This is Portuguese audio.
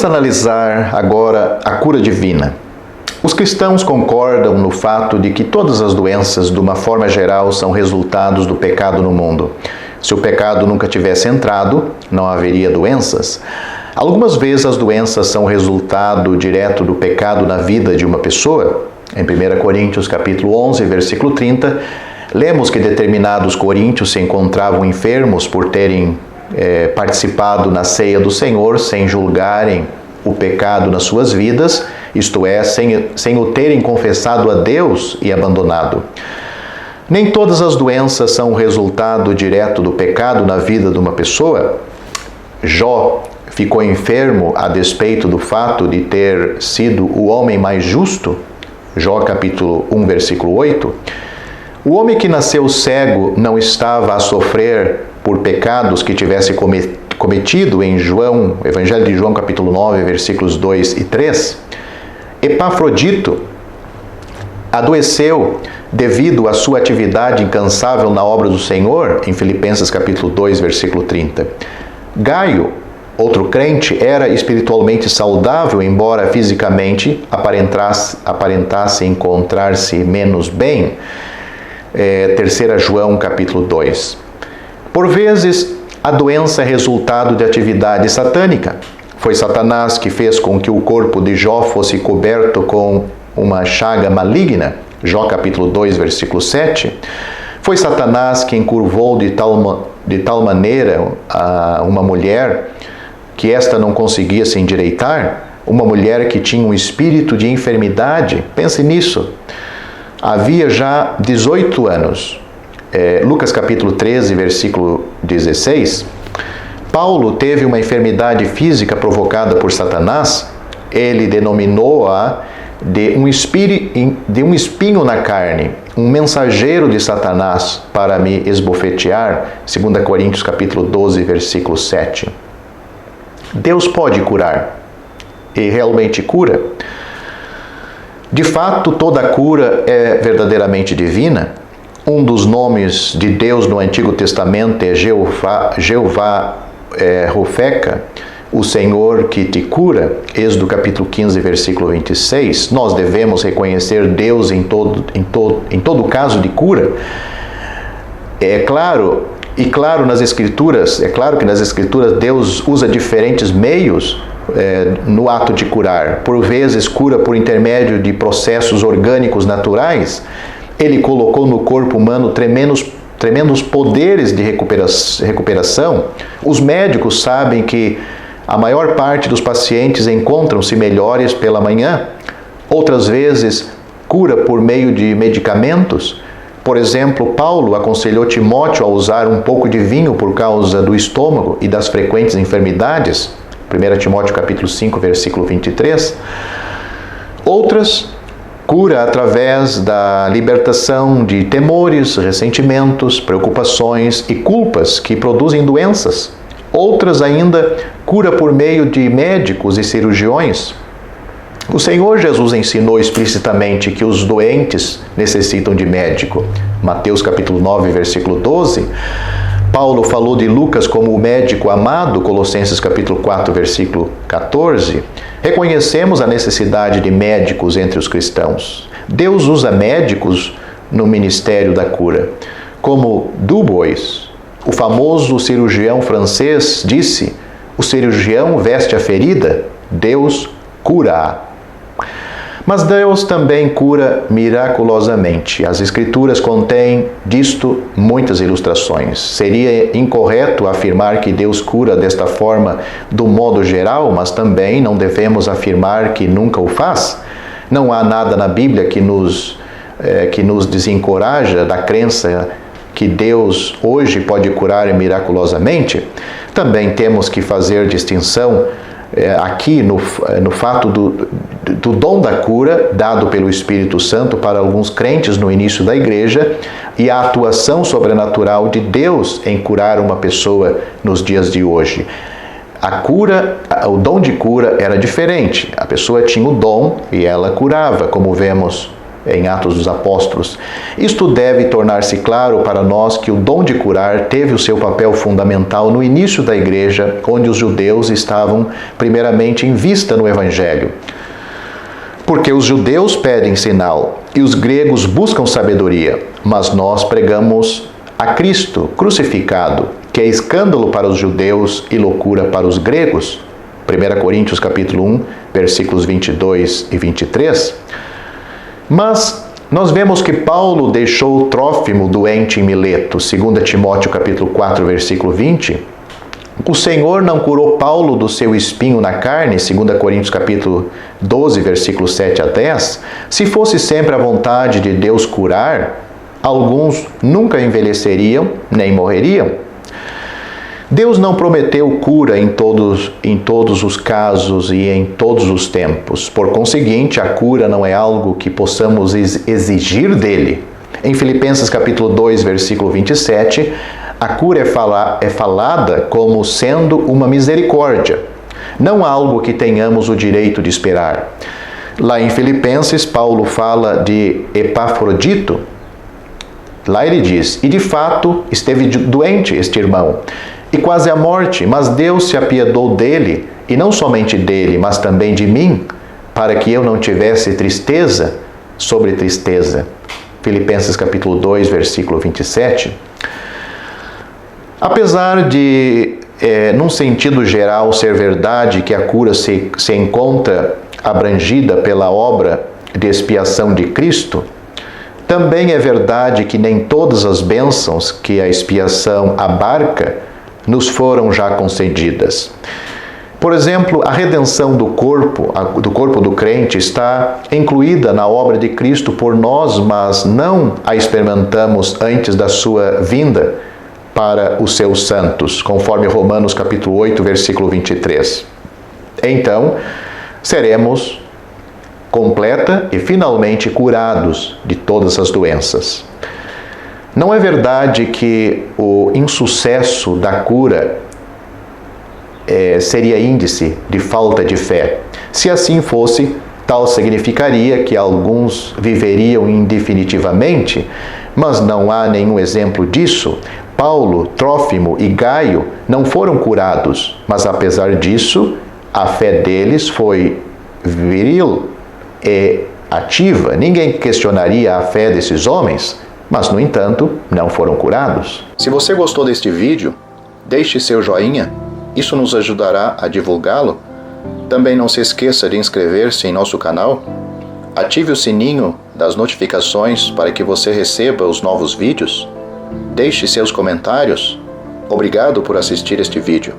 Vamos analisar agora a cura divina. Os cristãos concordam no fato de que todas as doenças, de uma forma geral, são resultados do pecado no mundo. Se o pecado nunca tivesse entrado, não haveria doenças. Algumas vezes as doenças são resultado direto do pecado na vida de uma pessoa. Em 1 Coríntios capítulo 11, versículo 30, lemos que determinados coríntios se encontravam enfermos por terem participado na ceia do Senhor sem julgarem o pecado nas suas vidas, isto é, sem o terem confessado a Deus e abandonado. Nem todas as doenças são resultado direto do pecado na vida de uma pessoa. Jó ficou enfermo a despeito do fato de ter sido o homem mais justo. Jó capítulo 1, versículo 8. O homem que nasceu cego não estava a sofrer por pecados que tivesse cometido em Evangelho de João capítulo 9, versículos 2 e 3. Epafrodito adoeceu devido à sua atividade incansável na obra do Senhor, em Filipenses capítulo 2, versículo 30. Gaio, outro crente, era espiritualmente saudável, embora fisicamente aparentasse encontrar-se menos bem. 3 João capítulo 2. Por vezes, a doença é resultado de atividade satânica. Foi Satanás que fez com que o corpo de Jó fosse coberto com uma chaga maligna. Jó capítulo 2, versículo 7. Foi Satanás que encurvou de tal maneira uma mulher que esta não conseguia se endireitar, uma mulher que tinha um espírito de enfermidade. Pense nisso. Havia já 18 anos. Lucas capítulo 13, versículo 16. Paulo teve uma enfermidade física provocada por Satanás. Ele denominou-a de um espinho na carne, um mensageiro de Satanás para me esbofetear. 2 Coríntios capítulo 12, versículo 7. Deus pode curar, e realmente cura. De fato, toda cura é verdadeiramente divina. Um dos nomes de Deus no Antigo Testamento é Jeová Rofeca, o Senhor que te cura. Êxodo capítulo 15, versículo 26. Nós devemos reconhecer Deus em todo caso de cura. Claro que nas Escrituras Deus usa diferentes meios no ato de curar. Por vezes cura por intermédio de processos orgânicos naturais. Ele colocou no corpo humano tremendos poderes de recuperação. Os médicos sabem que a maior parte dos pacientes encontram-se melhores pela manhã. Outras vezes cura por meio de medicamentos. Por exemplo, Paulo aconselhou Timóteo a usar um pouco de vinho por causa do estômago e das frequentes enfermidades. 1 Timóteo capítulo 5, versículo 23. Outras, cura através da libertação de temores, ressentimentos, preocupações e culpas que produzem doenças. Outras ainda, cura por meio de médicos e cirurgiões. O Senhor Jesus ensinou explicitamente que os doentes necessitam de médico. Mateus capítulo 9, versículo 12. Paulo falou de Lucas como o médico amado, Colossenses capítulo 4, versículo 14. Reconhecemos a necessidade de médicos entre os cristãos. Deus usa médicos no ministério da cura. Como Dubois, o famoso cirurgião francês, disse: o cirurgião veste a ferida, Deus cura-a. Mas Deus também cura miraculosamente. As Escrituras contêm disto muitas ilustrações. Seria incorreto afirmar que Deus cura desta forma do modo geral, mas também não devemos afirmar que nunca o faz. Não há nada na Bíblia que nos desencoraja da crença que Deus hoje pode curar miraculosamente. Também temos que fazer distinção aqui no fato do dom da cura dado pelo Espírito Santo para alguns crentes no início da igreja e a atuação sobrenatural de Deus em curar uma pessoa nos dias de hoje. O dom de cura era diferente. A pessoa tinha o dom e ela curava, como vemos em Atos dos Apóstolos. Isto deve tornar-se claro para nós que o dom de curar teve o seu papel fundamental no início da igreja, onde os judeus estavam primeiramente em vista no Evangelho. Porque os judeus pedem sinal e os gregos buscam sabedoria, mas nós pregamos a Cristo crucificado, que é escândalo para os judeus e loucura para os gregos. 1 Coríntios capítulo 1, versículos 22 e 23. Mas nós vemos que Paulo deixou Trófimo doente em Mileto, 2 Timóteo capítulo 4, versículo 20. O Senhor não curou Paulo do seu espinho na carne, 2 Coríntios capítulo 12, versículos 7 a 10. Se fosse sempre a vontade de Deus curar, alguns nunca envelheceriam nem morreriam. Deus não prometeu cura em todos os casos e em todos os tempos. Por conseguinte, a cura não é algo que possamos exigir dele. Em Filipenses capítulo 2, versículo 27, a cura é falada como sendo uma misericórdia, não algo que tenhamos o direito de esperar. Lá em Filipenses, Paulo fala de Epafrodito. Lá ele diz: e de fato esteve doente este irmão, e quase à morte, mas Deus se apiedou dele, e não somente dele, mas também de mim, para que eu não tivesse tristeza sobre tristeza. Filipenses capítulo 2, versículo 27. Apesar de, num sentido geral, ser verdade que a cura se encontra abrangida pela obra de expiação de Cristo, também é verdade que nem todas as bênçãos que a expiação abarca nos foram já concedidas. Por exemplo, a redenção do corpo do crente está incluída na obra de Cristo por nós, mas não a experimentamos antes da sua vinda para os seus santos, conforme Romanos capítulo 8, versículo 23. Então, seremos completa e finalmente curados de todas as doenças. Não é verdade que o insucesso da cura seria índice de falta de fé. Se assim fosse, tal significaria que alguns viveriam indefinitivamente, mas não há nenhum exemplo disso. Paulo, Trófimo e Gaio não foram curados, mas apesar disso, a fé deles foi viril e ativa. Ninguém questionaria a fé desses homens, mas, no entanto, não foram curados. Se você gostou deste vídeo, deixe seu joinha, isso nos ajudará a divulgá-lo. Também não se esqueça de inscrever-se em nosso canal, ative o sininho das notificações para que você receba os novos vídeos, deixe seus comentários. Obrigado por assistir este vídeo.